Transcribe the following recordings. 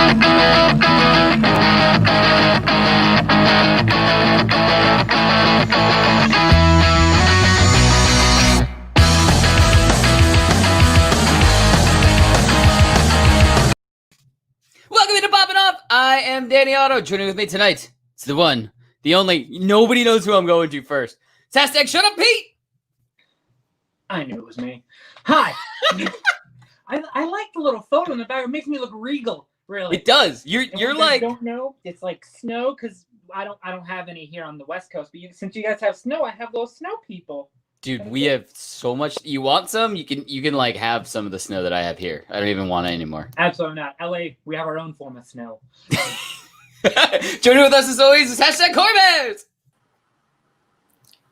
Welcome to Poppin' Off. I am Danny Otto. Joining with me tonight, it's the one, the only. Nobody knows who I'm going to first. It's hashtag Shut Up Pete. I knew it was me. Hi. I like the little photo in the back. It makes me look regal. Really, it does. You're like. Don't know. It's like snow because I don't have any here on the West Coast. But since you guys have snow, I have those snow people. Dude, we have so much. You want some? You can like have some of the snow that I have here. I don't even want it anymore. Absolutely not. LA, we have our own form of snow. Joining with us as always is hashtag Corbears.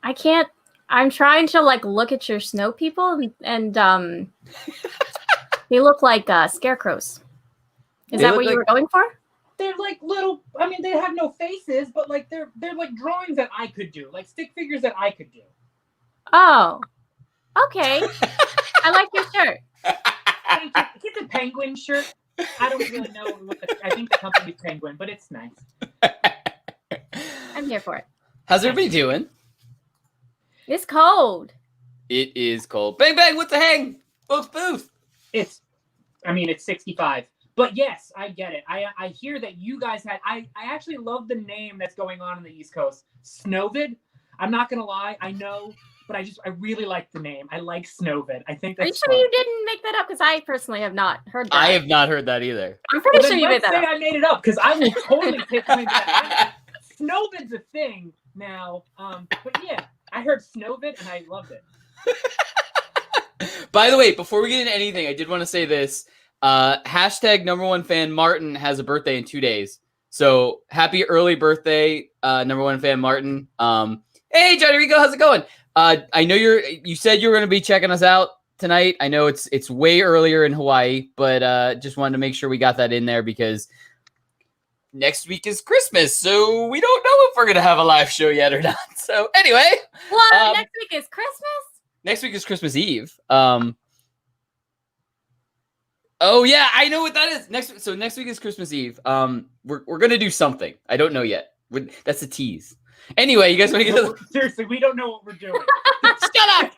I can't. I'm trying to like look at your snow people, and they look like scarecrows. Is that what you were going for? They're like little. I mean, they have no faces, but like they're like drawings that I could do, like stick figures that I could do. Oh, okay. I like your shirt. Thank you. It's a penguin shirt. I don't really know. I think the company's Penguin, but it's nice. I'm here for it. How's everybody doing? It's cold. It is cold. Bang bang with the hang. Booth. It's 65. But yes, I get it. I hear that you guys had. I actually love the name that's going on in the East Coast. Snowvid. I'm not gonna lie. I know. But I really like the name. I like Snowvid. I think that's. Are you sure you didn't make that up? Because I personally have not heard that. I have not heard that either. I'm pretty sure you made that up. I made it up because I will totally take something that. Snowvid's a thing now. But yeah, I heard Snowvid and I loved it. By the way, before we get into anything, I did want to say this. Hashtag #1 fan Martin has a birthday in 2 days. So happy early birthday, #1 fan Martin. Hey Johnny Rico, how's it going? I know you said you were going to be checking us out tonight. I know it's way earlier in Hawaii, but just wanted to make sure we got that in there because next week is Christmas, so we don't know if we're going to have a live show yet or not. So anyway. What? Next week is Christmas? Next week is Christmas Eve. Oh yeah, I know what that is. Next week is Christmas Eve. We're going to do something. I don't know yet. That's a tease. Anyway, you guys want to get to the... Seriously, we don't know what we're doing. Shut up!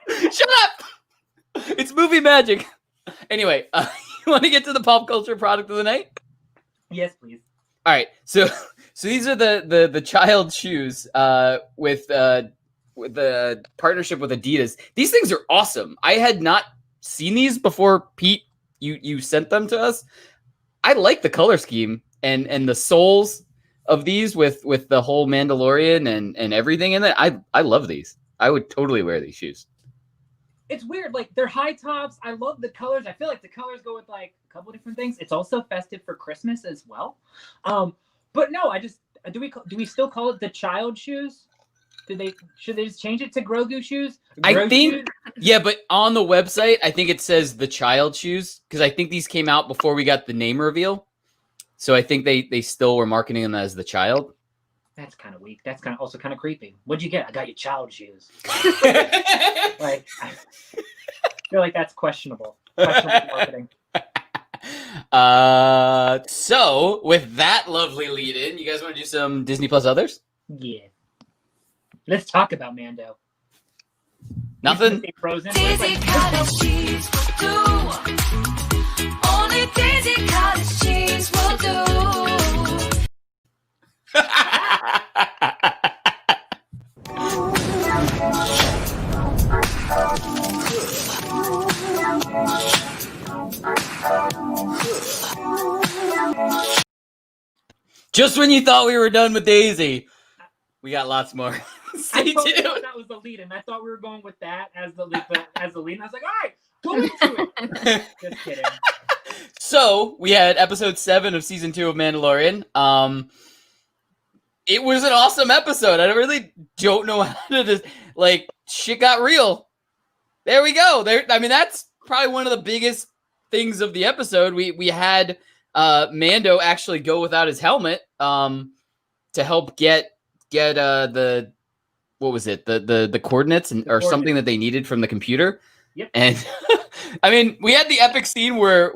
It's movie magic. Anyway, you want to get to the pop culture product of the night? Yes, please. All right. So these are the child shoes with the partnership with Adidas. These things are awesome. I had not seen these before. Pete, you sent them to us. I like the color scheme and the soles of these with the whole Mandalorian and everything in it. I love these. I would totally wear these shoes. It's weird. Like they're high tops. I love the colors. I feel like the colors go with like a couple different things. It's also festive for Christmas as well. But no, do we still call it the child shoes? Should they just change it to Grogu shoes? I think, yeah, but on the website, I think it says the child shoes because I think these came out before we got the name reveal. So I think they still were marketing them as the child. That's kind of weak. That's also kind of creepy. What'd you get? I got you child shoes. Like, I feel like that's questionable. Questionable marketing. So with that lovely lead in, you guys want to do some Disney Plus others? Yeah. Let's talk about Mando. Nothing. Frozen. Daisy cottage cheese will do. Only Daisy cottage cheese will do. Just when you thought we were done with Daisy, we got lots more. Stay tuned. That was the lead, and I thought we were going with that as the lead. And I was like, all right, go into it. Just kidding. So we had episode 7 of season 2 of Mandalorian. It was an awesome episode. I really don't know how to just shit got real. There we go. That's probably one of the biggest things of the episode. We had Mando actually go without his helmet to help get the what was it the coordinates or something that they needed from the computer. Yep. And we had the epic scene where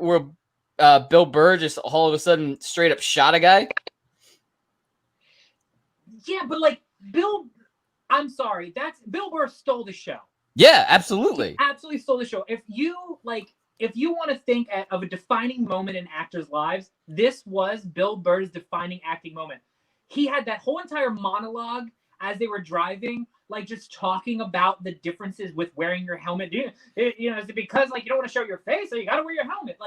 Bill Burr just all of a sudden straight up shot a guy? Yeah, but I'm sorry, Bill Burr stole the show. Yeah, absolutely. He absolutely stole the show. If you want to think of a defining moment in actors' lives, this was Bill Burr's defining acting moment. He had that whole entire monologue as they were driving, just talking about the differences with wearing your helmet. Is it because you don't want to show your face, so you got to wear your helmet?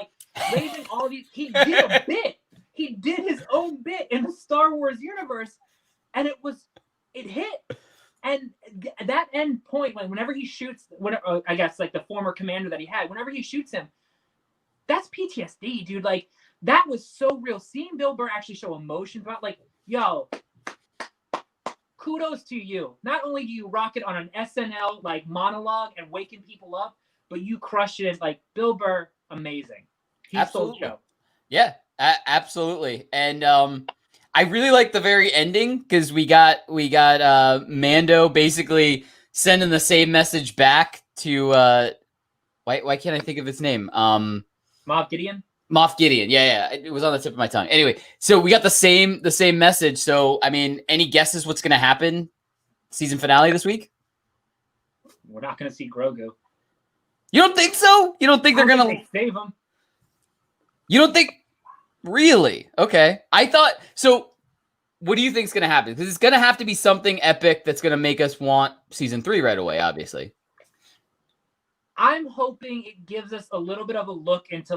Raising all these, he did a bit. He did his own bit in the Star Wars universe, and it hit. And that end point, whenever he shoots, I guess the former commander that he had, whenever he shoots him, that's PTSD, dude. That was so real. Seeing Bill Burr actually show emotion about, yo, kudos to you. Not only do you rock it on an SNL monologue and waking people up, but you crushed it. Bill Burr, amazing. He stole the show. Yeah, absolutely. And I really like the very ending because we got Mando basically sending the same message back to why can't I think of his name? Moff Gideon. Moff Gideon. Yeah. It was on the tip of my tongue. Anyway, so we got the same message. So I mean, any guesses what's gonna happen season finale this week? We're not gonna see Grogu. You don't think so? You don't think they're gonna save him? You don't think? Really? Okay. I thought so. What do you think is going to happen? Because it's going to have to be something epic that's going to make us want season 3 right away, obviously. I'm hoping it gives us a little bit of a look into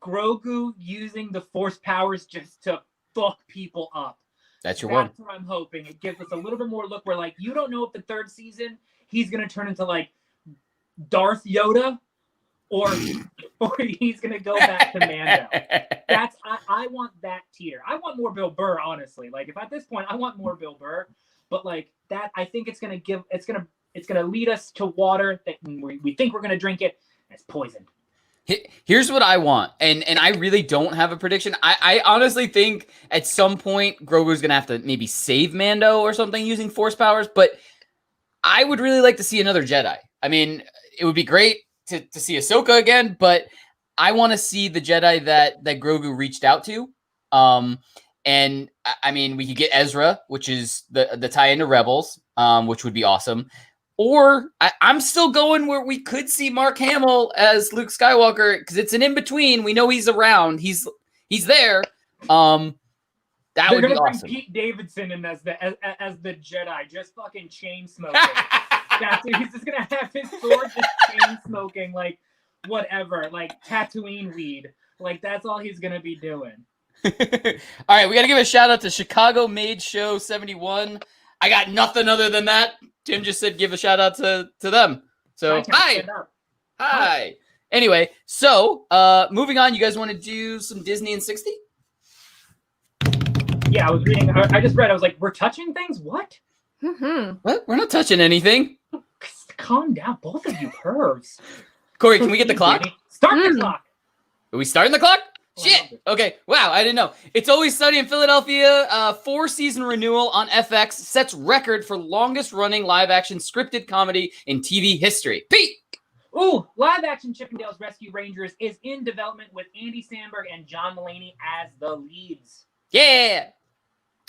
Grogu using the Force powers just to fuck people up. That's what I'm hoping. It gives us a little bit more look where you don't know if the 3rd season he's going to turn into Darth Yoda. Or he's gonna go back to Mando. I want that tier. I want more Bill Burr, honestly. If at this point I want more Bill Burr, but that I think it's gonna lead us to water that we think we're gonna drink it. And it's poisoned. Here's what I want, and I really don't have a prediction. I honestly think at some point Grogu's gonna have to maybe save Mando or something using Force powers, but I would really like to see another Jedi. I mean, it would be great to see Ahsoka again, but I want to see the Jedi that Grogu reached out to. And I mean, we could get Ezra, which is the tie into Rebels, which would be awesome. Or I'm still going where we could see Mark Hamill as Luke Skywalker because it's an in between. We know he's around. He's there. That would be awesome. Bring Pete Davidson in as the Jedi, just fucking chain smoking. He's just gonna have his sword just chain smoking, whatever, Tatooine weed. That's all he's gonna be doing. All right, we gotta give a shout out to Chicago Made Show 71. I got nothing other than that. Tim just said give a shout out to them. So hi. Anyway, so moving on. You guys want to do some Disney in 60? Yeah, I was reading. I just read. I was like, we're touching things. What? Mm-hmm. What? We're not touching anything. Calm down, both of you pervs. Corey, can we get the clock? Start the clock. Are we starting the clock? Oh, Shit. Okay. Wow, I didn't know. It's Always Sunny in Philadelphia. 4-season renewal on FX sets record for longest running live action scripted comedy in TV history. Pete. Ooh, live action Chippendales Rescue Rangers is in development with Andy Samberg and John Mulaney as the leads. Yeah.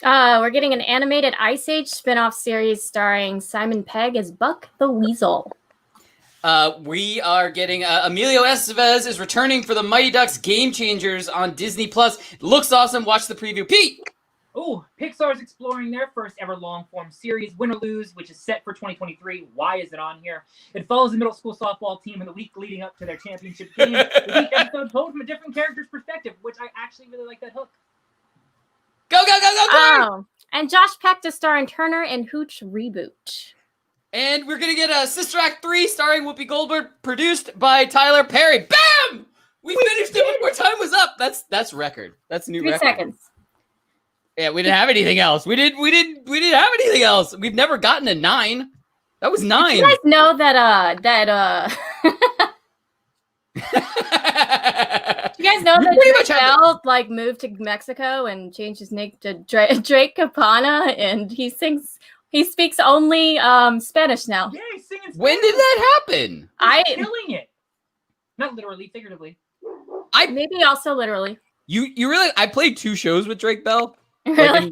We're getting an animated Ice Age spin-off series starring Simon Pegg as Buck the Weasel. We are getting Emilio Estevez is returning for the Mighty Ducks Game Changers on Disney Plus. Looks awesome. Watch the preview. Pete. Ooh, Pixar's exploring their first ever long-form series, Win or Lose, which is set for 2023. Why is it on here? It follows the middle school softball team in the week leading up to their championship game. The each episode told from a different character's perspective, which I actually really like that hook. Go, go, go, go, go! Oh, and Josh Peck to star in Turner and Hooch reboot. And we're going to get a Sister Act 3 starring Whoopi Goldberg, produced by Tyler Perry. Bam! We finished it before time was up. That's record. That's new 3 record. seconds. Yeah, we didn't have anything else. We didn't have anything else. We've never gotten a 9. That was 9. You guys know that you guys know that Drake Bell moved to Mexico and changed his name to Drake Capana, and he speaks only Spanish now. Yeah, he's singing Spanish. When did that happen? He's killing it. Not literally, figuratively. Maybe also literally. You really? I played 2 shows with Drake Bell. Really? Like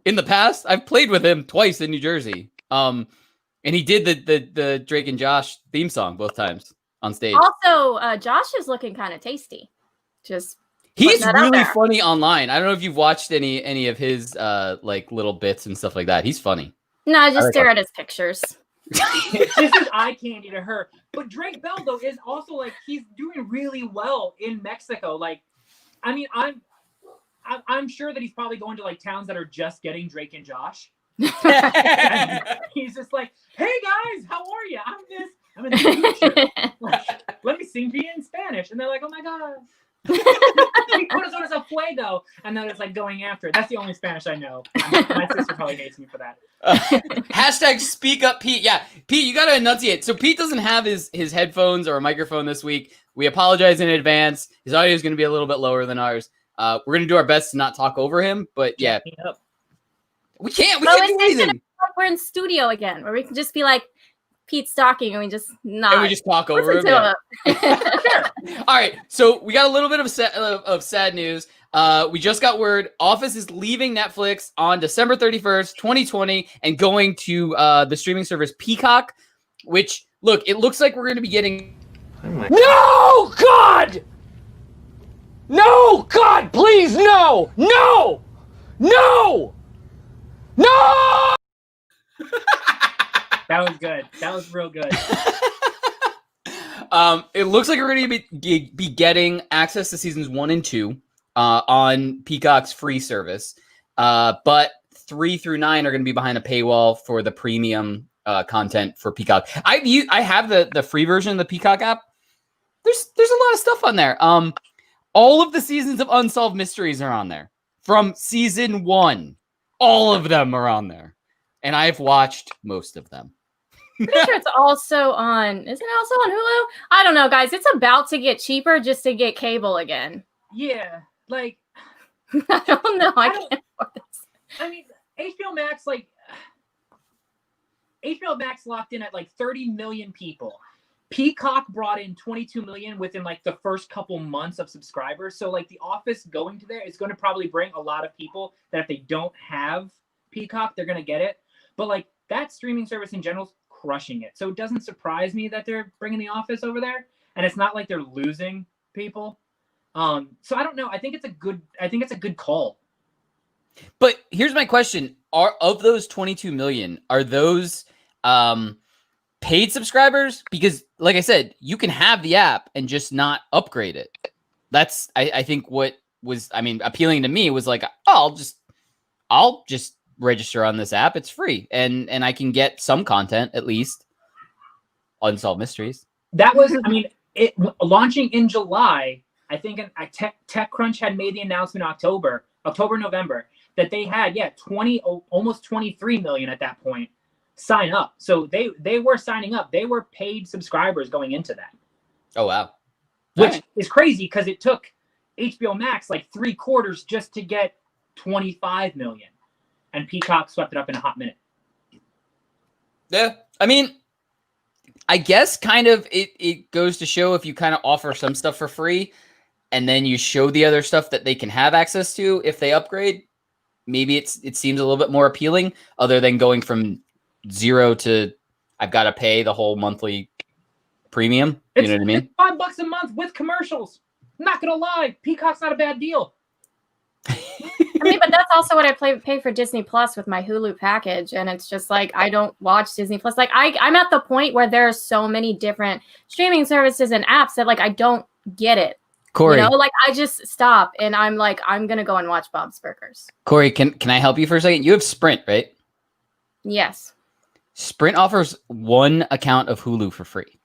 in the past, I've played with him twice in New Jersey. And he did the Drake and Josh theme song both times on stage. Also, Josh is looking kind of tasty. He's that out really there. funny online. I don't know if you've watched any of his like little bits and stuff like that. He's funny. No, I just like stare that. at his pictures. This is eye candy to her. But Drake Bell though is also like he's doing really well in Mexico. Like, I mean, I'm sure that he's probably going to like towns that are just getting Drake and Josh. And he's just like, hey guys, how are you? I'm in the future. Like, let me sing to you in Spanish. And they're like, oh my god. Corazones a fuego. And then it's like going after it. That's the only Spanish I know. My sister probably hates me for that. Hashtag speak up Pete. Yeah, Pete, you gotta enunciate. So Pete doesn't have his headphones or a microphone this week. We apologize in advance. His audio is going to be a little bit lower than ours. We're going to do our best to not talk over him, but yeah, we can't do anything. We're in studio again, where we can just be like Pete's talking, and we just not. And we just talk over him. Yeah. All right, so we got a little bit of sad news. We just got word Office is leaving Netflix on December 31st, 2020, and going to the streaming service Peacock, which, look, it looks like we're going to be getting... No, God! No, God, please, no! No! No! No! That was good. That was real good. It looks like we're going to be getting access to seasons 1 and 2 on Peacock's free service, but 3 through 9 are going to be behind a paywall for the premium content for Peacock. I have the free version of the Peacock app. There's a lot of stuff on there. All of the seasons of Unsolved Mysteries are on there from season 1. All of them are on there, and I've watched most of them. Pretty sure it's also on. Isn't it also on Hulu? I don't know, guys. It's about to get cheaper just to get cable again. Yeah, like I don't know. I can't afford this. I mean, HBO Max, HBO Max locked in at like 30 million people. Peacock brought in 22 million within like the first couple months of subscribers. So like The Office going to there is going to probably bring a lot of people that if they don't have Peacock, they're going to get it. But like that streaming service in general is crushing it. So it doesn't surprise me that they're bringing The Office over there. And it's not like they're losing people. So I don't know. I think it's a good call. But here's my question. Are of those 22 million, are those paid subscribers? Because like I said, you can have the app and just not upgrade it. That's I think what was appealing to me was like, oh, I'll just register on this app. It's free and I can get some content, at least Unsolved Mysteries. That was it launching in July. I think TechCrunch had made the announcement October, November, that they had, almost 23 million at that point sign up. So they were signing up. They were paid subscribers going into that. Oh, wow. Which is crazy because it took HBO Max like 3 quarters just to get 25 million. And Peacock swept it up in a hot minute. Yeah. I mean, I guess kind of it goes to show if you kind of offer some stuff for free, and then you show the other stuff that they can have access to if they upgrade, maybe it seems a little bit more appealing other than going from 0 to I've got to pay the whole monthly premium. You know what I mean? It's $5 a month with commercials. I'm not going to lie. Peacock's not a bad deal. But that's also what I pay for Disney Plus with my Hulu package. And it's just like, I don't watch Disney Plus. Like I'm at the point where there are so many different streaming services and apps that like, I don't get it. Corey, like I just stop and I'm like, I'm going to go and watch Bob's Burgers. Corey, can I help you for a second? You have Sprint, right? Yes. Sprint offers 1 account of Hulu for free.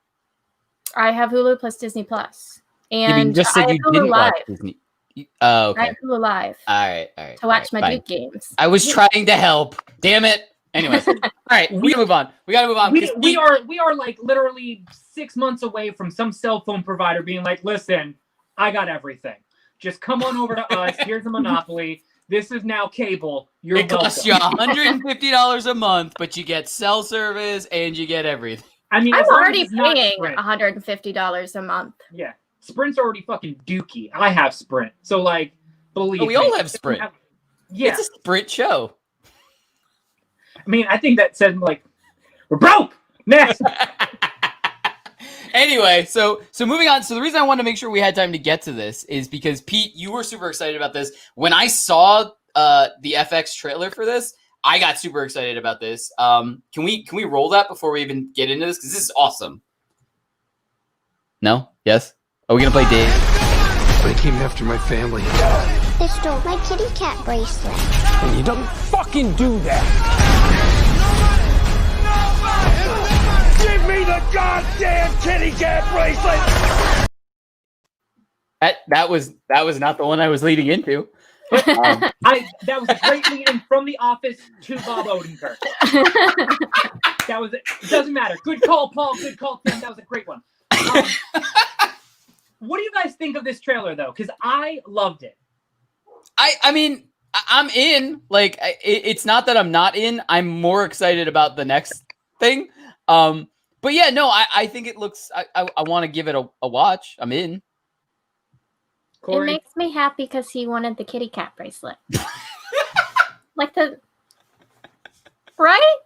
I have Hulu plus Disney Plus. And you just said you didn't watch Disney. Oh, okay. I have Hulu Live. All right. To watch my Duke games. I was trying to help. Damn it. Anyways. All right, we gotta move on. We are like literally 6 months away from some cell phone provider being like, listen, I got everything. Just come on over to us. Here's a monopoly. This is now cable. It costs you $150 a month, but you get cell service and you get everything. I'm already paying $150 a month. Yeah. Sprint's already fucking dookie. I have Sprint, so like, believe Oh, we me, all have Sprint. Yeah, It's a Sprint show. I mean, I think that said like, we're broke. Next. Anyway, so moving on. So the reason I wanted to make sure we had time to get to this is because Pete, you were super excited about this. When I saw the FX trailer for this, I got super excited about this. Can we roll that before we even get into this? Because this is awesome. No? Yes? Are we gonna play Dave? They came after my family. They stole my kitty cat bracelet. And you don't fucking do that. Give me the goddamn kitty cat bracelet! That was not the one I was leading into. That was a great lead-in from The Office to Bob Odenkirk. That was it. It doesn't matter. Good call, Paul. Good call, Tim. That was a great one. What do you guys think of this trailer, though? Because I loved it. I mean, I'm in. Like, it's not that I'm not in. I'm more excited about the next thing. But yeah, no, I think it looks. I want to give it a watch. I'm in. Corey? It makes me happy because he wanted the kitty cat bracelet. Like the right,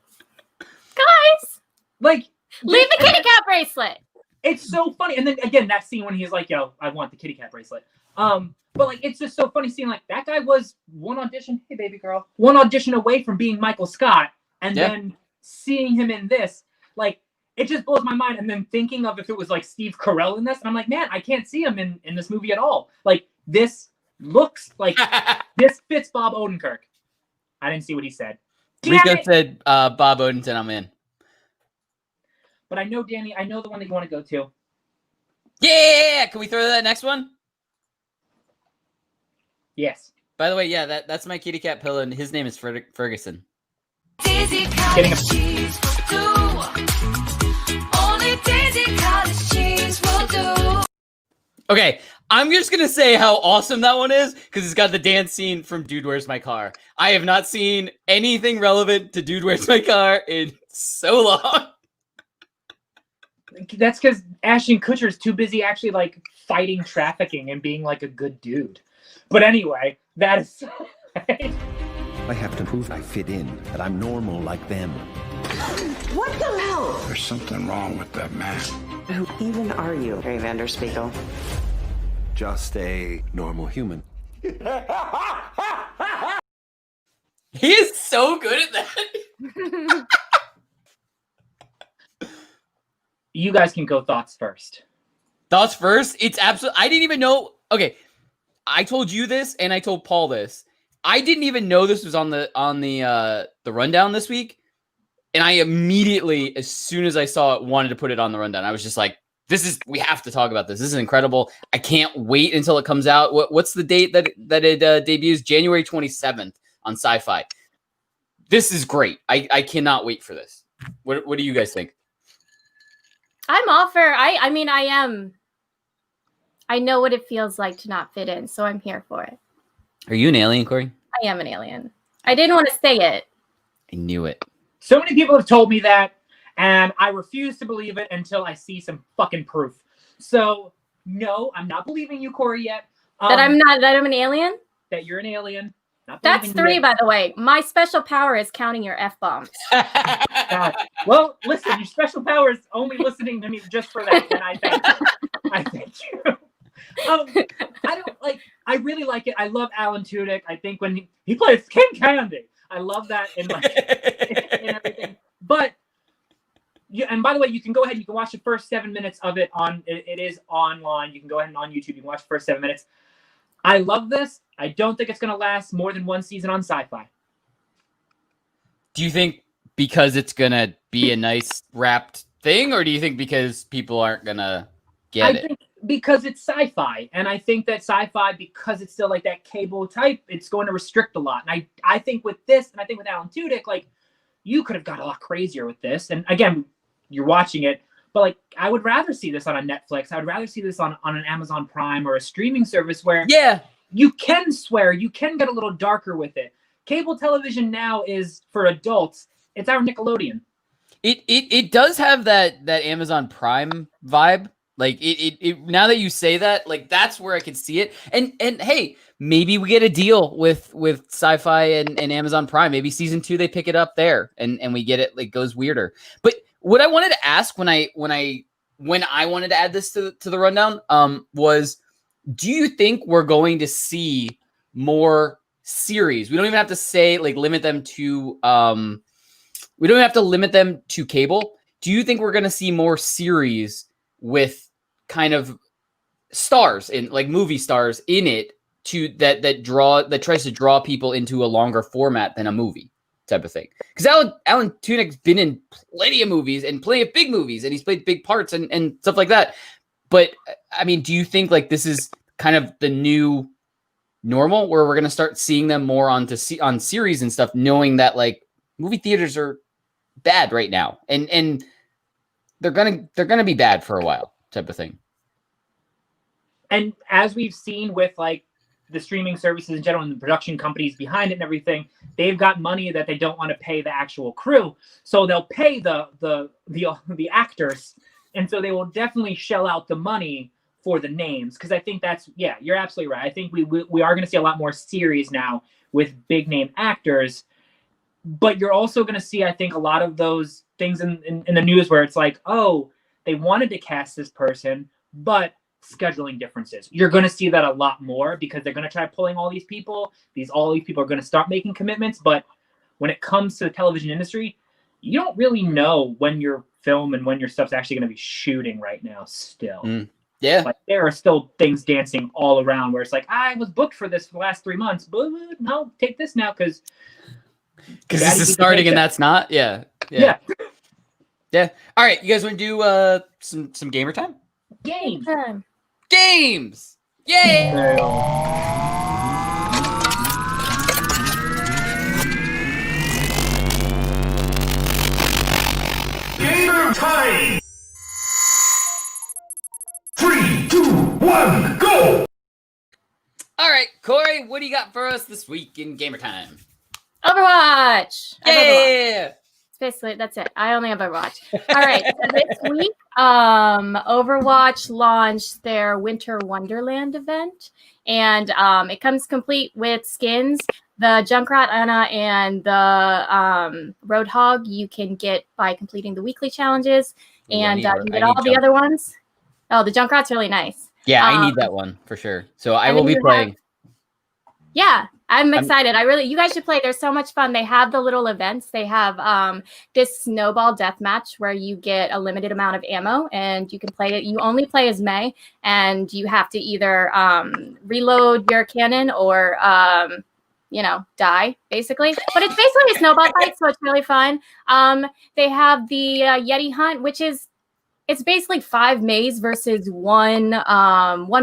guys. Like, Leave the kitty cat bracelet. it's so funny. And then again, that scene when he's like, "Yo, I want the kitty cat bracelet." But like, it's just so funny seeing like that guy was one audition. Hey, baby girl, one audition away from being Michael Scott, and then seeing him in this, like, it just blows my mind. And then thinking of if it was like Steve Carell in this, and I'm like, man, I can't see him in this movie at all. Like, this looks like this fits Bob Odenkirk. I didn't see what he said. Damn Rico it! said Bob Odenkirk. I'm in. But I know, Danny, I know the one that you want to go to. Yeah, can we throw that next one? Yes. By the way, yeah, that's my kitty cat pillow, and his name is Ferguson. Daisy Getting cottage cheese will do. Only Daisy cottage cheese will do. Okay, I'm just gonna say how awesome that one is because it's got the dance scene from Dude, Where's My Car? I have not seen anything relevant to Dude, Where's My Car in so long. That's because Ashton Kutcher is too busy actually like fighting trafficking and being like a good dude. But anyway, that is. I have to prove I fit in, that I'm normal like them. What the hell? There's something wrong with that man. Who even are you, Ray Vanderspiegel? Just a normal human. He is so good at that. You guys can go thoughts first. Thoughts first? It's absolutely. I didn't even know. Okay, I told you this, and I told Paul this. I didn't even know this was on the rundown this week, and I immediately, as soon as I saw it, wanted to put it on the rundown. I was just like, we have to talk about this. This is incredible. I can't wait until it comes out. What's the date that it debuts? January 27th on Sci-Fi. This is great. I cannot wait for this. What do you guys think? I'm all for. I mean, I am. I know what it feels like to not fit in, so I'm here for it. Are you an alien, Corey? I am an alien. I didn't want to say it. I knew it. So many people have told me that, and I refuse to believe it until I see some fucking proof. So, no, I'm not believing you, Corey, yet. That I'm an alien? That you're an alien. Not That's believing 3, you. by the way. My special power is counting your F-bombs. God. Well, listen, your special power is only listening to me just for that, and I thank you. I thank you. I really like it. I love Alan Tudyk. I think when he plays King Candy, I love that in everything. But and by the way, you can go ahead. You can watch the first 7 minutes of it on. It is online. You can go ahead and on YouTube. You can watch the first 7 minutes. I love this. I don't think it's going to last more than one season on Sci-Fi. Do you think because it's going to be a nice wrapped thing, or do you think because people aren't going to get it? I think because it's Sci-Fi, and I think that Sci-Fi, because it's still like that cable type, it's going to restrict a lot. And I think with this, and I think with Alan Tudyk, like, you could have got a lot crazier with this. And again, you're watching it, but like, I would rather see this on a Netflix. I would rather see this on an Amazon Prime or a streaming service where you can swear, you can get a little darker with it. Cable television now is for adults. It's our Nickelodeon. It does have that Amazon Prime vibe Like it now that you say that, like that's where I could see it. And hey, maybe we get a deal with Sci-Fi and Amazon Prime. Maybe season 2 they pick it up there and we get it, like goes weirder. But what I wanted to ask when I wanted to add this to the rundown was, do you think we're going to see more series? We don't even have to say like limit them to we don't even have to limit them to cable. Do you think we're going to see more series with kind of stars in like movie stars in it to that tries to draw people into a longer format than a movie type of thing? Because Alan Tudyk's been in plenty of movies and plenty of big movies, and he's played big parts and stuff like that. But I mean, do you think like this is kind of the new normal where we're going to start seeing them more on series and stuff, knowing that like movie theaters are bad right now and they're gonna be bad for a while type of thing? And as we've seen with like the streaming services in general and the production companies behind it and everything, they've got money that they don't want to pay the actual crew, so they'll pay the actors, and so they will definitely shell out the money for the names. Because I think that's, yeah, you're absolutely right. I think we are going to see a lot more series now with big name actors, but you're also going to see, I think, a lot of those things in the news where it's like, oh, they wanted to cast this person, but scheduling differences. You're going to see that a lot more because they're going to try pulling all these people. All these people are going to start making commitments. But when it comes to the television industry, you don't really know when your film and when your stuff's actually going to be shooting right now still. Yeah. Like there are still things dancing all around where it's like, I was booked for this for the last 3 months, but no, take this now because this is starting and that's not. Yeah. All right, you guys want to do some gamer time? Games. Yay! Gamer time! 3, 2, 1, go! All right, Corey, what do you got for us this week in gamer time? Overwatch. Yeah. Basically, that's it. I only have Overwatch. All right. So this week, Overwatch launched their Winter Wonderland event, and it comes complete with skins. The Junkrat Anna and the Roadhog you can get by completing the weekly challenges, and you can get all the other ones. Oh, the Junkrat's really nice. Yeah, I need that one for sure. So I will be playing. Yeah, I'm excited. You guys should play. They're so much fun. They have the little events. They have this snowball death match where you get a limited amount of ammo and you can play it. You only play as Mei, and you have to either reload your cannon or die basically. But it's basically a snowball fight, so it's really fun. They have the Yeti hunt, which is basically 5 Meis versus one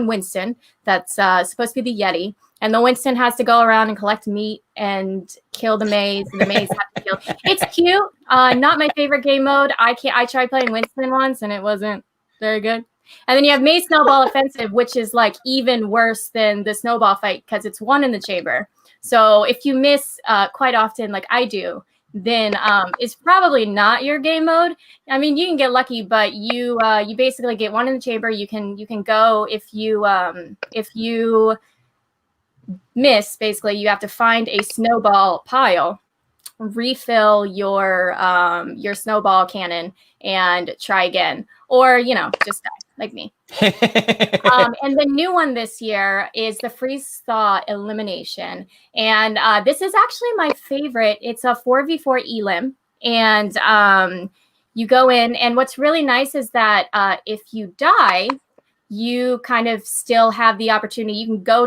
Winston that's supposed to be the Yeti. And the Winston has to go around and collect meat and kill the Meis, and the Meis have to kill. It's cute. Not my favorite game mode. I tried playing Winston once, and it wasn't very good. And then you have Mei Snowball Offensive, which is like even worse than the snowball fight because it's 1 in the chamber. So if you miss quite often, like I do, then it's probably not your game mode. I mean, you can get lucky, but you basically get 1 in the chamber. You can go if you miss. Basically, you have to find a snowball pile, refill your snowball cannon, and try again, or just die like me. And the new one this year is the freeze thaw elimination, and this is actually my favorite. It's a 4v4 elim, and you go in, and what's really nice is that if you die, you kind of still have the opportunity. You can go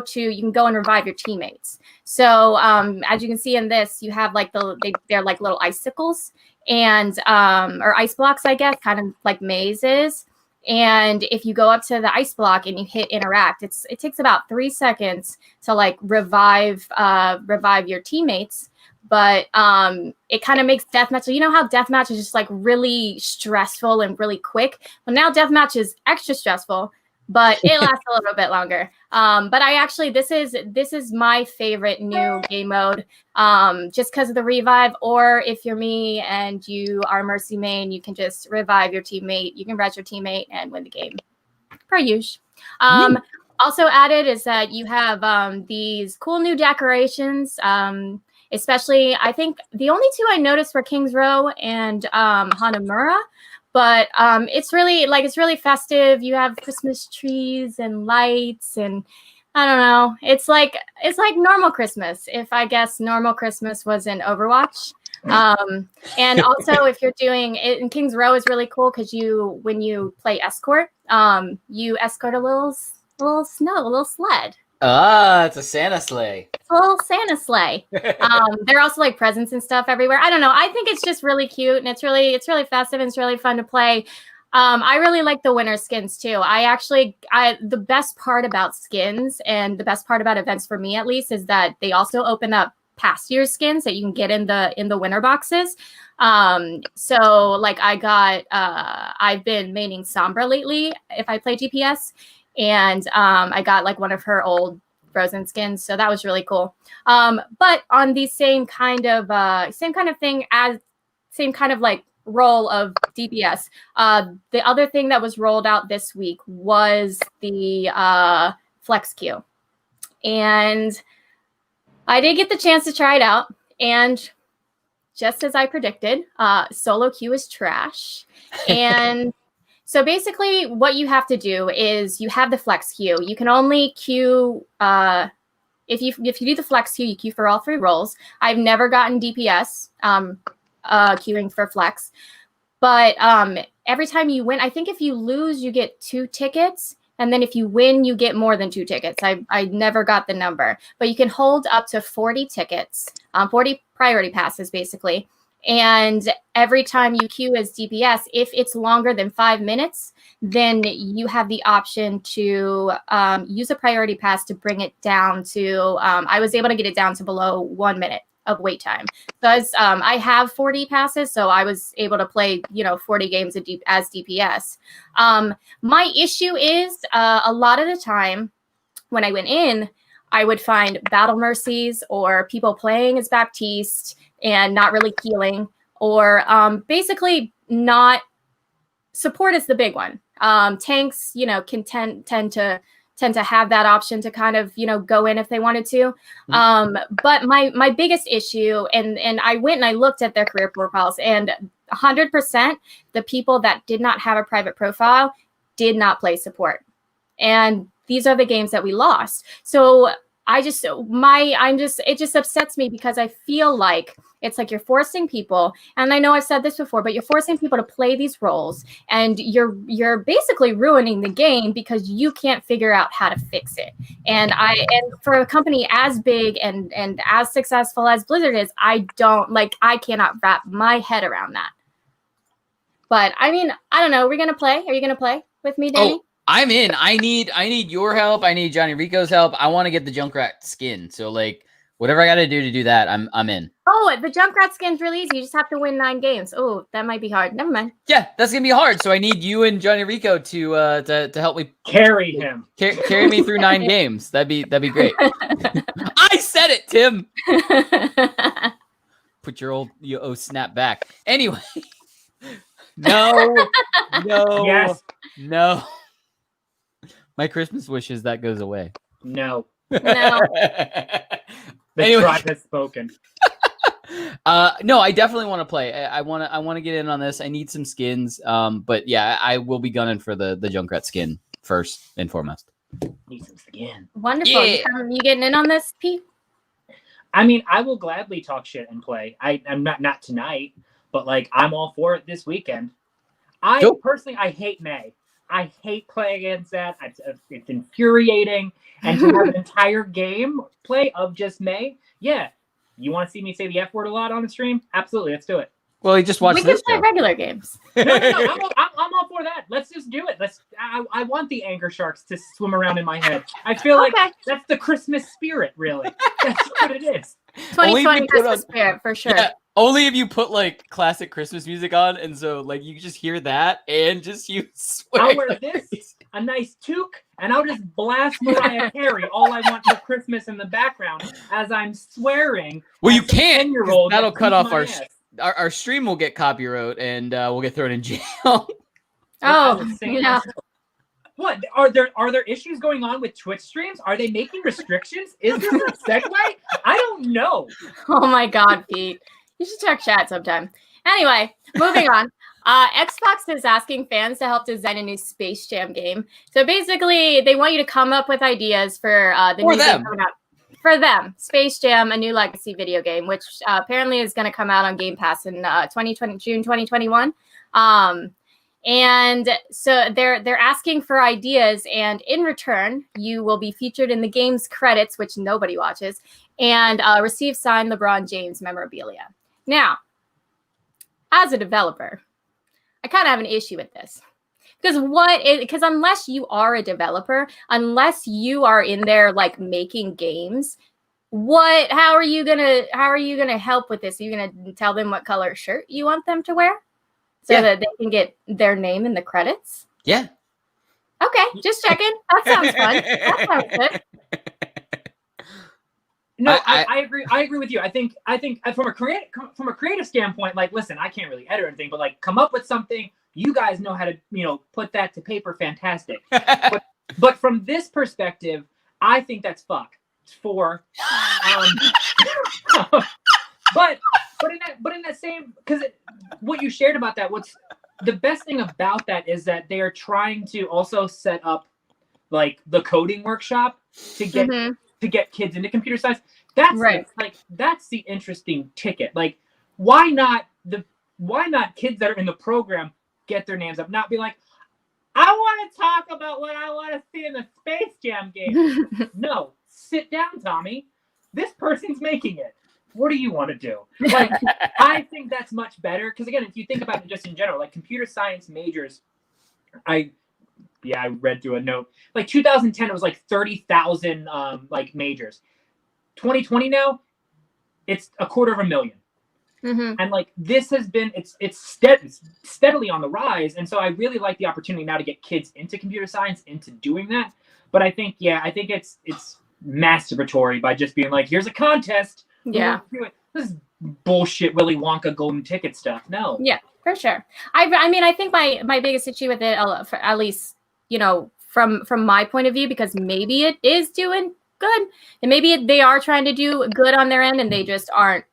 and revive your teammates. So as you can see in this, you have like they're like little icicles and or ice blocks, I guess, kind of like mazes. And if you go up to the ice block and you hit interact, it takes about 3 seconds to like revive your teammates. But it kind of makes deathmatch. You know how deathmatch is just like really stressful and really quick? Well, now deathmatch is extra stressful, but it lasts a little bit longer. But this is my favorite new game mode, just because of the revive. Or if you're me and you are Mercy main, you can just revive your teammate. You can res your teammate and win the game. per usual. Also added is that you have these cool new decorations. Especially, I think the only two I noticed were Kings Row and Hanamura. But it's really festive. You have Christmas trees and lights, and I don't know. It's like normal Christmas. If I guess normal Christmas was in Overwatch. And also if you're doing it in Kings Row is really cool because when you play escort, you escort a little sled. Ah, it's a Santa sleigh. It's a little Santa sleigh. There are also like presents and stuff everywhere. I don't know. I think it's just really cute and it's really festive and it's really fun to play. I really like the winter skins too. The best part about skins and the best part about events for me at least is that they also open up past year's skins that you can get in the winter boxes. So like I've been maining Sombra lately if I play DPS. And I got like one of her old Frozen skins, so that was really cool. But on the same kind of like role of DPS, the other thing that was rolled out this week was the flex queue, and I did get the chance to try it out. And just as I predicted, solo queue is trash, and so basically what you have to do is you have the flex queue. You can only queue, if you do the flex queue, you queue for all 3 roles. I've never gotten DPS queuing for flex. But every time you win, I think if you lose, you get 2 tickets. And then if you win, you get more than 2 tickets. I never got the number. But you can hold up to 40 tickets, 40 priority passes basically. And every time you queue as DPS, if it's longer than 5 minutes, then you have the option to use a priority pass to bring it down to, I was able to get it down to below 1 minute of wait time. So I have 40 passes, so I was able to play, 40 games as DPS. My issue is a lot of the time when I went in, I would find battle mercies or people playing as Baptiste and not really healing, or basically not support is the big one. Tanks, can tend to have that option to kind of, go in if they wanted to. But my biggest issue, and I went and I looked at their career profiles, and 100% the people that did not have a private profile did not play support. And these are the games that we lost. So it just upsets me because I feel like it's like you're forcing people, and I know I've said this before, but you're forcing people to play these roles, and you're basically ruining the game because you can't figure out how to fix it. And for a company as big and as successful as Blizzard is, I cannot wrap my head around that. But I mean, I don't know. Are you gonna play with me, Danny? Oh, I'm in. I need your help. I need Johnny Rico's help. I want to get the Junkrat skin. So like whatever I got to do that, I'm in. Oh, the Junkrat skin's really easy. You just have to win 9 games. Oh, that might be hard. Never mind. Yeah, that's gonna be hard. So I need you and Johnny Rico to help me carry him. Carry me through 9 games. That'd be great. I said it, Tim. Put your old snap back. Anyway. No. Yes. No. My Christmas wish is that goes away. No. No. The tribe has spoken. No, I definitely want to play. I want to get in on this. I need some skins. But yeah, I will be gunning for the Junkrat skin first and foremost. Need some skin. Wonderful. Yeah. You getting in on this, Pete? I mean, I will gladly talk shit and play. I'm not tonight, but like I'm all for it this weekend. Personally, I hate May. I hate playing against that. It's infuriating. And to have an entire game play of just May, yeah. You want to see me say the F word a lot on the stream? Absolutely, let's do it. Well, you just watch this. We can play regular games. No, I'm all for that. Let's just do it. I want the anger sharks to swim around in my head. I feel like that's the Christmas spirit, really. That's what it is. 2020 Christmas spirit, for sure. Yeah, only if you put like classic Christmas music on, and so like you just hear that and just you swear. I'll wear this, a nice toque, and I'll just blast Mariah Carey. All I want for Christmas in the background as I'm swearing. Well, you can't. That'll cut off our stream. Will get copyright, and we'll get thrown in jail. Oh, yeah. What are there issues going on with Twitch streams? Are they making restrictions? Is this a segue? I don't know. Oh my God, Pete. You should check chat sometime. Anyway, moving on. Xbox is asking fans to help design a new Space Jam game. So basically, they want you to come up with ideas for the new game coming out. For them, Space Jam, a new legacy video game, which apparently is going to come out on Game Pass in June 2021. And so they're asking for ideas, and in return, you will be featured in the game's credits, which nobody watches, and receive signed LeBron James memorabilia. Now, as a developer, I kind of have an issue with this. Because unless you are a developer, unless you are in there like making games, how are you gonna help with this? Are you gonna tell them what color shirt you want them to wear so that they can get their name in the credits? Yeah. Okay, just checking. That sounds fun. That sounds good. No, I agree. I agree with you. I think from a creative standpoint, like, listen, I can't really edit or anything, but like, come up with something. You guys know how to, put that to paper. Fantastic. but from this perspective, I think that's fuck. For, but in that same, because what you shared about that, what's the best thing about that is that they are trying to also set up like the coding workshop to get kids into computer science. That's right. That's the interesting ticket. Like, why not kids that are in the program get their names up, not be like, I want to talk about what I want to see in the Space Jam game. No, sit down, Tommy. This person's making it. What do you want to do? Like, I think that's much better. Because again, if you think about it just in general, like computer science majors, I read through a note. Like 2010, it was like 30,000 like majors. 2020 now, it's 250,000. Mm-hmm. And like this has been, it's steadily on the rise. And so I really like the opportunity now to get kids into computer science, into doing that. But I think it's masturbatory by just being like, here's a contest. Yeah. This is bullshit Willy Wonka golden ticket stuff. No. Yeah, for sure. I mean, I think my biggest issue with it, at least, from my point of view, because maybe it is doing good and maybe they are trying to do good on their end and they just aren't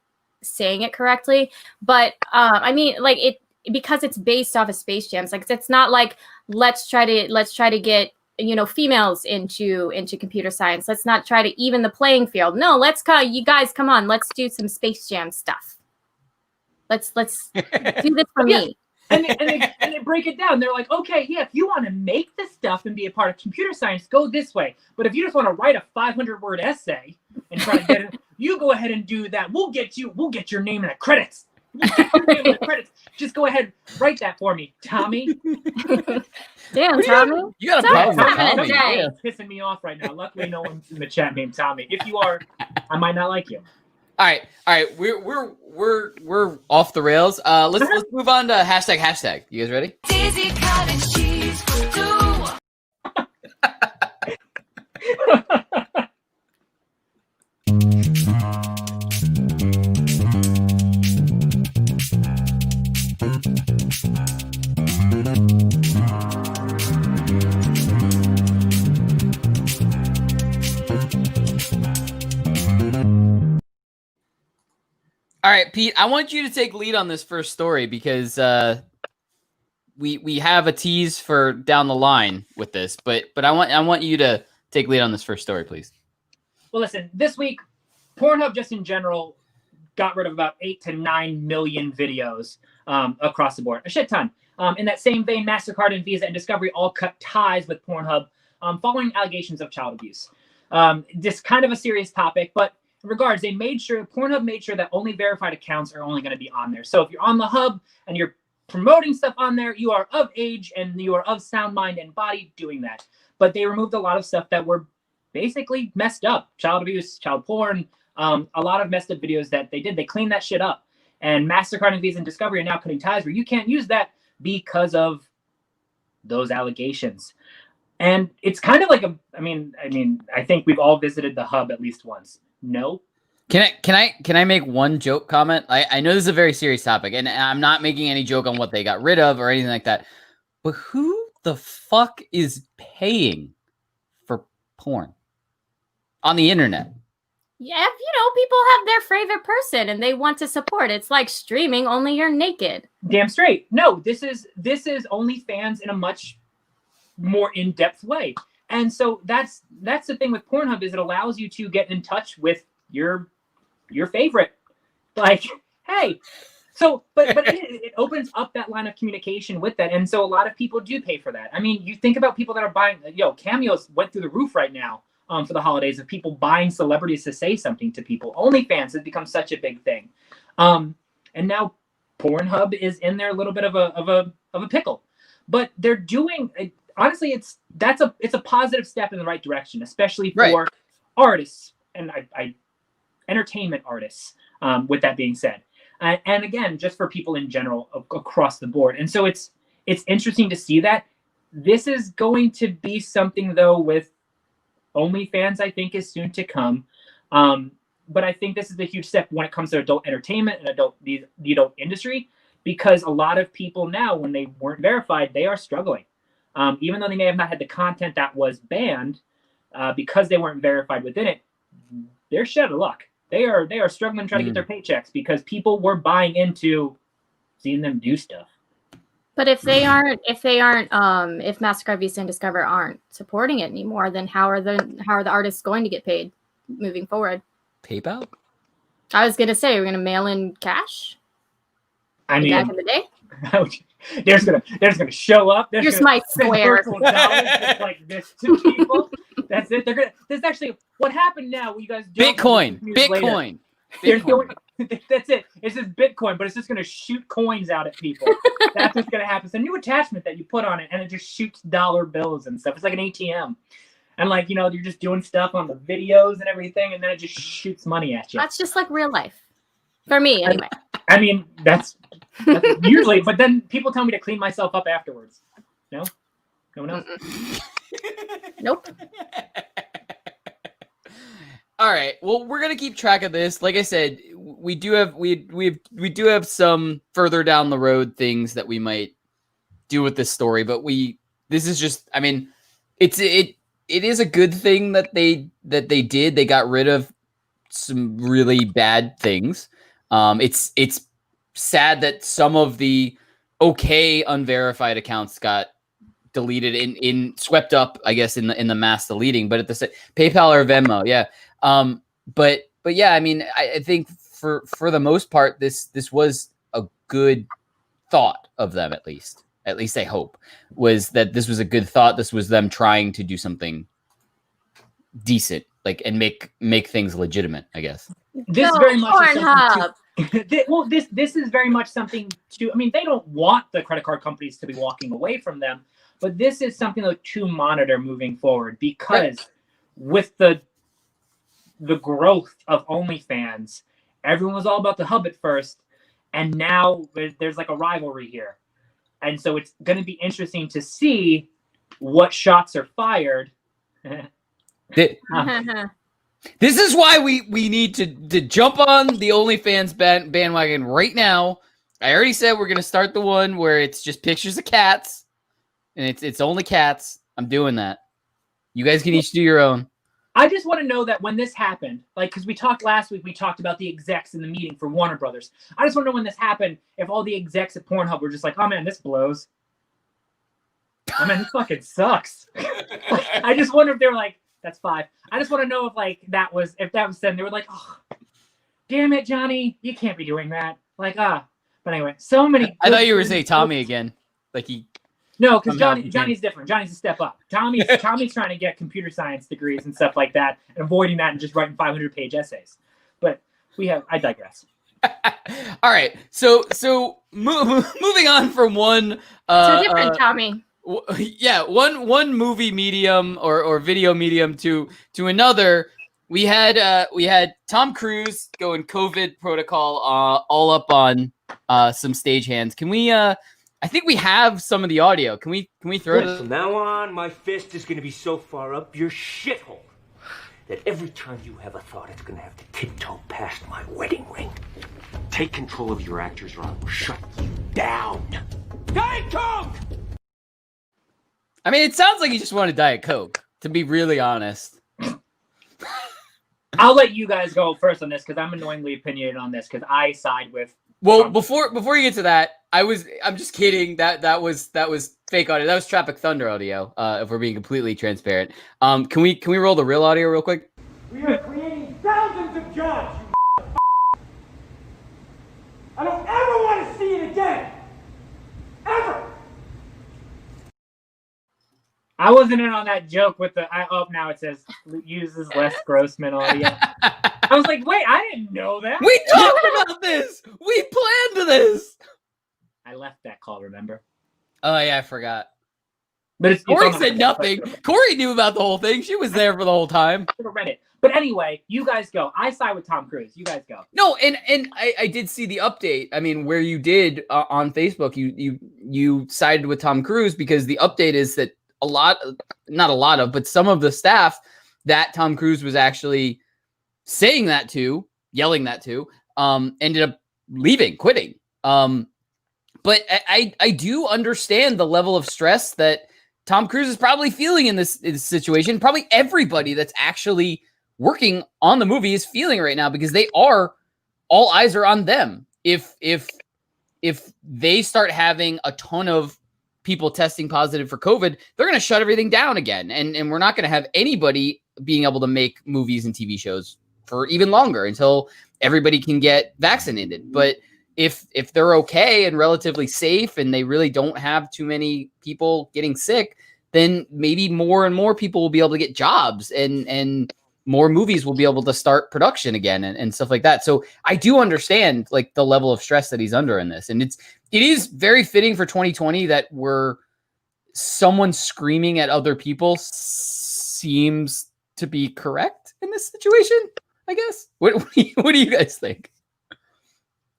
saying it correctly. But I mean, like, it, because it's based off of Space Jam, like it's not like let's try to get females into computer science. Let's not try to even the playing field. No, you guys come on, let's do some Space Jam stuff. Let's do this for me. And they break it down. They're like, okay, yeah, if you want to make this stuff and be a part of computer science, go this way. But if you just want to write a 500-word essay and try to get it, you go ahead and do that. We'll get your name in the credits. Just go ahead, write that for me, Tommy. Damn, Tommy. You got a problem with Tommy. Yeah. Pissing me off right now. Luckily, no one's in the chat named Tommy. If you are, I might not like you. All right. We're off the rails. Let's move on to hashtag. You guys ready? Dizzy cottage cheese will do. All right, Pete, I want you to take lead on this first story because we have a tease for down the line with this, but I want you to take lead on this first story, please. Well, listen, this week, Pornhub just in general got rid of about 8 to 9 million videos across the board, a shit ton. In that same vein, MasterCard and Visa and Discovery all cut ties with Pornhub following allegations of child abuse. This kind of a serious topic, but in regards, Pornhub made sure that only verified accounts are only going to be on there. So if you're on the hub and you're promoting stuff on there, you are of age and you are of sound mind and body doing that. But they removed a lot of stuff that were basically messed up. Child abuse, child porn, a lot of messed up videos that they did. They cleaned that shit up. And MasterCard and Visa and Discovery are now cutting ties where you can't use that because of those allegations. And it's kind of like I think we've all visited the hub at least once. No. Can I make one joke comment? I know this is a very serious topic, and I'm not making any joke on what they got rid of or anything like that. But who the fuck is paying for porn on the internet? Yeah, people have their favorite person and they want to support. It's like streaming, only you're naked. Damn straight. No, this is OnlyFans in a much more in-depth way. And so that's the thing with Pornhub, is it allows you to get in touch with your favorite. Like, hey, so but it opens up that line of communication with that. And so a lot of people do pay for that. I mean, you think about people that are buying, cameos went through the roof right now. For the holidays, of people buying celebrities to say something to people. OnlyFans has become such a big thing, and now Pornhub is in there a little bit of a pickle. But they're doing, honestly, it's a positive step in the right direction, especially for artists and I entertainment artists. With that being said, and again, just for people in general across the board. And so it's interesting to see that this is going to be something, though, with OnlyFans, I think, is soon to come. But I think this is a huge step when it comes to adult entertainment and the adult industry, because a lot of people now, when they weren't verified, they are struggling. Even though they may have not had the content that was banned, because they weren't verified within it, they're shit out of luck. They are struggling trying to get their paychecks because people were buying into seeing them do stuff. But if MasterCard, Visa, and Discover aren't supporting it anymore, then how are the artists going to get paid moving forward? PayPal? I was gonna say, we're gonna mail in cash. I mean, back in the day, there's gonna show up. Here's my square. Dollars like this to people. That's it. This is actually what happened now. You guys Bitcoin. That's it. It's just Bitcoin, but it's just going to shoot coins out at people. That's what's going to happen. It's a new attachment that you put on it, and it just shoots dollar bills and stuff. It's like an ATM. And you're just doing stuff on the videos and everything, and then it just shoots money at you. That's just like real life. For me, anyway. I mean, that's usually, but then people tell me to clean myself up afterwards. No? No one else? Nope. All right. Well, we're gonna keep track of this. Like I said, we do have some further down the road things that we might do with this story, but this is just. I mean, it is a good thing that they did. They got rid of some really bad things. It's sad that some of the unverified accounts got deleted in swept up, I guess, in the mass deleting, but at the PayPal or Venmo, yeah. But yeah, I mean, I think for the most part, this was a good thought of them, at least I hope, was that this was a good thought. This was them trying to do something decent, and make things legitimate, I guess. This very much this is very much something to. I mean, they don't want the credit card companies to be walking away from them, but this is something to monitor moving forward, because with the growth of OnlyFans, everyone was all about the hub at first, and now there's like a rivalry here, and so it's going to be interesting to see what shots are fired. This is why we need to jump on the OnlyFans bandwagon right now. I already said we're going to start the one where it's just pictures of cats, and it's only cats. I'm doing that. You guys can each do your own. I just want to know that when this happened, because we talked last week, we talked about the execs in the meeting for Warner Brothers. I just want to know when this happened, if all the execs at Pornhub were just like, oh man, this blows. Oh man, this fucking sucks. I just wonder if they were like, that's 5. I just want to know if that was said, they were like, oh, damn it, Johnny, you can't be doing that. But anyway, so many. I thought you were saying Tommy again. No, because Johnny's different. Johnny's a step up. Tommy's trying to get computer science degrees and stuff like that, and avoiding that and just writing 500-page essays. But I digress. All right. So moving on from one. So different, Tommy. Yeah, one movie medium or video medium to another. We had Tom Cruise going COVID protocol all up on some stagehands. Can we? I think we have some of the audio. Can we throw it? From now on, my fist is going to be so far up your shithole that every time you have a thought, it's going to have to tiptoe past my wedding ring. Take control of your actors, or I will shut you down. Take control! I mean, it sounds like you just want to Diet Coke, to be really honest. I'll let you guys go first on this because I'm annoyingly opinionated on this because I side with. Well, before you get to that, I'm just kidding. That was fake audio. That was Tropic Thunder audio. If we're being completely transparent, can we roll the real audio real quick? We are creating thousands of jobs, you I don't ever want to see it again! Ever! I wasn't in on that joke with the. Now it says uses less Grossman audio. I was like, wait, I didn't know that. We talked about this. We planned this. I left that call. Remember? Oh yeah, I forgot. But it's Corey on said nothing. Corey knew about the whole thing. She was there for the whole time. I should have read it. But anyway, you guys go. I side with Tom Cruise. You guys go. No, and I did see the update. I mean, where you did on Facebook, you sided with Tom Cruise because the update is that some of the staff that Tom Cruise was actually saying that to, yelling that to, ended up quitting. But I do understand the level of stress that Tom Cruise is probably feeling in this situation. Probably everybody that's actually working on the movie is feeling right now because all eyes are on them. If they start having a ton of people testing positive for COVID, they're going to shut everything down again. And we're not going to have anybody being able to make movies and TV shows for even longer until everybody can get vaccinated. But if they're okay and relatively safe and they really don't have too many people getting sick, then maybe more and more people will be able to get jobs and more movies will be able to start production again and stuff like that. So I do understand like the level of stress that he's under in this. And it is very fitting for 2020 that someone screaming at other people seems to be correct in this situation, I guess. What do you guys think?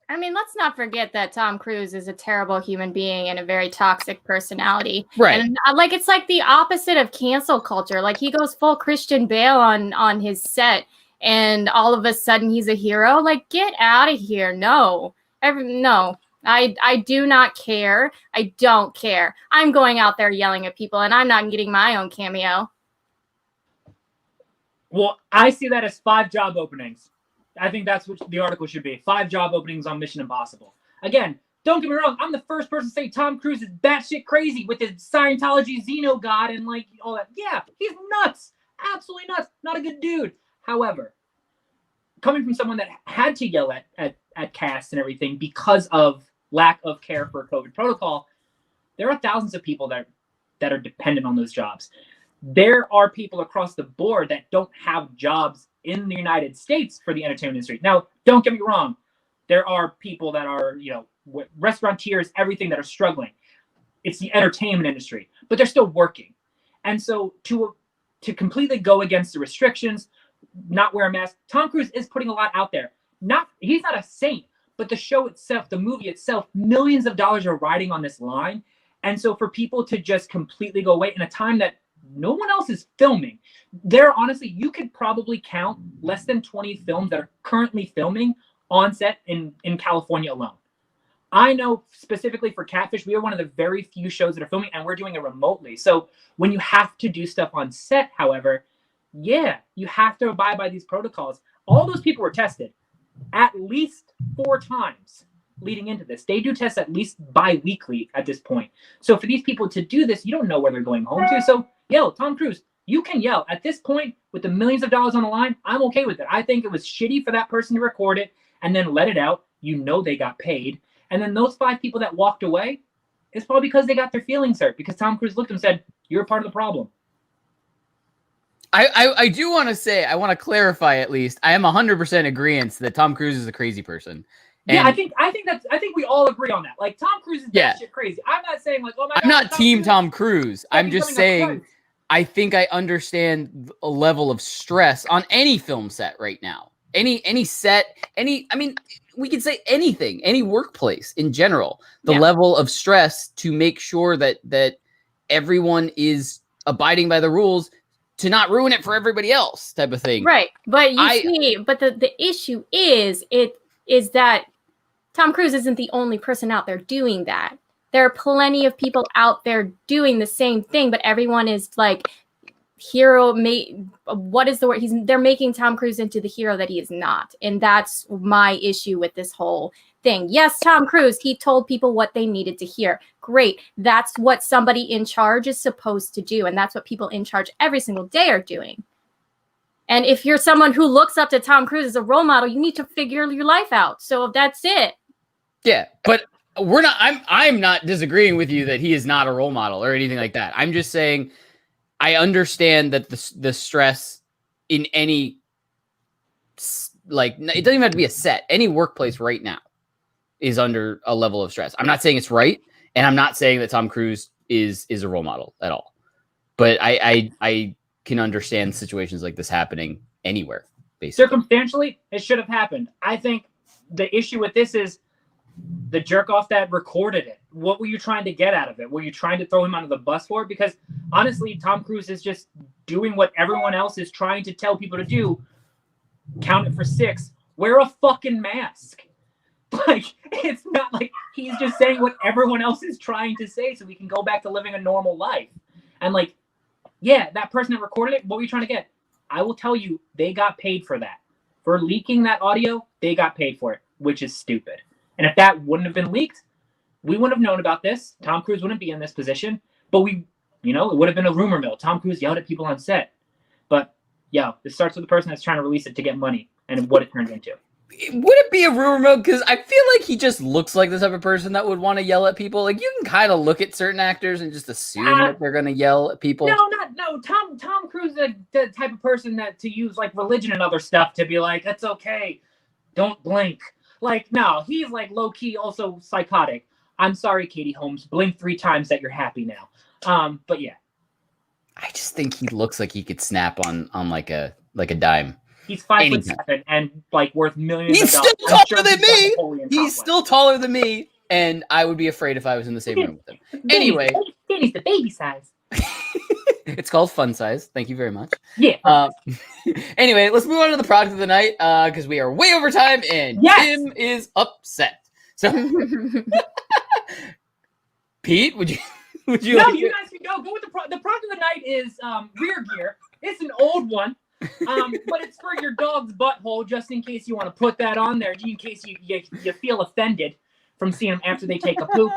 I mean, let's not forget that Tom Cruise is a terrible human being and a very toxic personality. Right. And it's like the opposite of cancel culture. Like he goes full Christian Bale on his set and all of a sudden he's a hero. Like, get out of here. No. No. I do not care. I don't care. I'm going out there yelling at people and I'm not getting my own cameo. Well, I see that as 5 job openings. I think that's what the article should be. 5 job openings on Mission Impossible. Again, don't get me wrong. I'm the first person to say Tom Cruise is batshit crazy with his Scientology Xeno God and like all that. Yeah, he's nuts. Absolutely nuts. Not a good dude. However, coming from someone that had to yell at cast and everything because of lack of care for COVID protocol, there are thousands of people that are dependent on those jobs. There are people across the board that don't have jobs in the United States for the entertainment industry. Now, don't get me wrong. There are people that are, restaurateurs, everything that are struggling. It's the entertainment industry, but they're still working. And so to completely go against the restrictions, not wear a mask, Tom Cruise is putting a lot out there. He's not a saint, but the show itself, the movie itself, millions of dollars are riding on this line. And so for people to just completely go away in a time that no one else is filming. Honestly, you could probably count less than 20 films that are currently filming on set in California alone. I know specifically for Catfish, we are one of the very few shows that are filming and we're doing it remotely. So when you have to do stuff on set, however, yeah, you have to abide by these protocols. All those people were tested at least 4 times leading into this. They do tests at least bi-weekly at this point. So for these people to do this, you don't know where they're going home to. So yell, Tom Cruise, you can yell. At this point, with the millions of dollars on the line, I'm okay with it. I think it was shitty for that person to record it and then let it out. You know they got paid. And then those 5 people that walked away, it's probably because they got their feelings hurt because Tom Cruise looked at them and said, you're a part of the problem. I do want to say, I want to clarify at least, I am 100% agreeant that Tom Cruise is a crazy person. And yeah, I think we all agree on that. Like Tom Cruise is that shit crazy. I'm not saying like, oh my God, I'm not team Tom Cruise. I'm just saying I think I understand a level of stress on any film set right now. Any set, we could say anything, any workplace in general, the level of stress to make sure that everyone is abiding by the rules to not ruin it for everybody else type of thing. Right. But the issue is that Tom Cruise isn't the only person out there doing that. There are plenty of people out there doing the same thing, but everyone is like what is the word? They're making Tom Cruise into the hero that he is not. And that's my issue with this whole thing. Yes, Tom Cruise, he told people what they needed to hear. Great. That's what somebody in charge is supposed to do. And that's what people in charge every single day are doing. And if you're someone who looks up to Tom Cruise as a role model, you need to figure your life out. So that's it. Yeah, but I'm not disagreeing with you that he is not a role model or anything like that. I'm just saying I understand that the stress in any, like, it doesn't even have to be a set. Any workplace right now is under a level of stress. I'm not saying it's right, and I'm not saying that Tom Cruise is a role model at all. But I can understand situations like this happening anywhere, basically. Circumstantially, it should have happened. I think the issue with this is the jerk off that recorded it. What were you trying to get out of it? Were you trying to throw him under the bus for it? Because honestly, Tom Cruise is just doing what everyone else is trying to tell people to do. Count it for 6. Wear a fucking mask. Like, it's not like he's just saying what everyone else is trying to say so we can go back to living a normal life. And like, yeah, that person that recorded it, what were you trying to get? I will tell you, they got paid for that. For leaking that audio, they got paid for it, which is stupid. And if that wouldn't have been leaked, we wouldn't have known about this. Tom Cruise wouldn't be in this position. But it would have been a rumor mill. Tom Cruise yelled at people on set. But, this starts with the person that's trying to release it to get money and what it turned into. Would it be a rumor mill? Because I feel like he just looks like the type of person that would want to yell at people. Like, you can kind of look at certain actors and just assume that they're going to yell at people. No. Tom Cruise is the type of person that to use like religion and other stuff to be like, it's okay, don't blink. Like, no, he's like low key also psychotic. I'm sorry, Katie Holmes, blink 3 times that you're happy now. But yeah, I just think he looks like he could snap on like a dime. He's 5'7" and like worth millions. He's of dollars. still taller than me. He's still taller than me, and I would be afraid if I was in the same room with him. Anyway, Danny's the baby size. It's called fun size. Thank you very much. Yeah. Anyway, let's move on to the product of the night because we are way over time and Tim is upset. So, Pete, would you? No, like you guys can go with the product of the night is rear gear. It's an old one. But it's for your dog's butthole, just in case you want to put that on there, in case you feel offended from seeing them after they take a poop.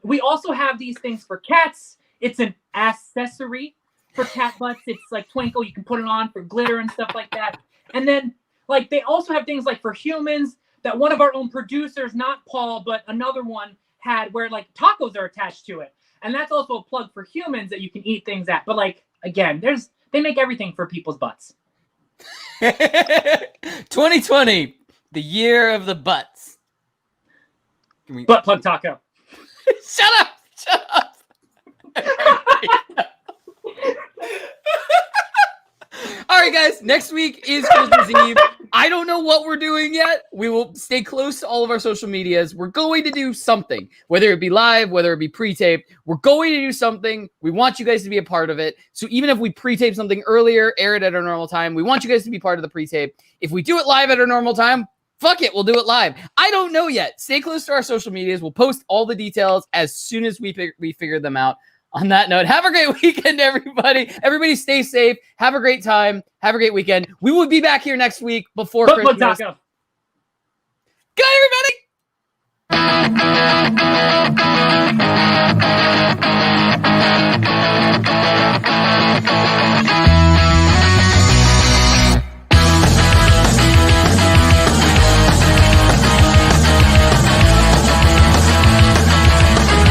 We also have these things for cats. It's an accessory for cat butts. It's like twinkle. You can put it on for glitter and stuff like that. And then, like, they also have things like for humans that one of our own producers, not Paul, but another one had where like tacos are attached to it. And that's also a plug for humans that you can eat things at. But like, again, they make everything for people's butts. 2020, the year of the butts. Butt plug taco. Shut up! All right, guys. Next week is Christmas Eve. I don't know what we're doing yet. We will stay close to all of our social medias. We're going to do something, whether it be live, whether it be pre-taped. We're going to do something. We want you guys to be a part of it. So even if we pre-tape something earlier, air it at our normal time, we want you guys to be part of the pre-tape. If we do it live at our normal time, fuck it, we'll do it live. I don't know yet. Stay close to our social medias. We'll post all the details as soon as we figure them out. On that note, have a great weekend, everybody. Everybody stay safe. Have a great time. Have a great weekend. We will be back here next week before Christmas. Taco. Good night, everybody.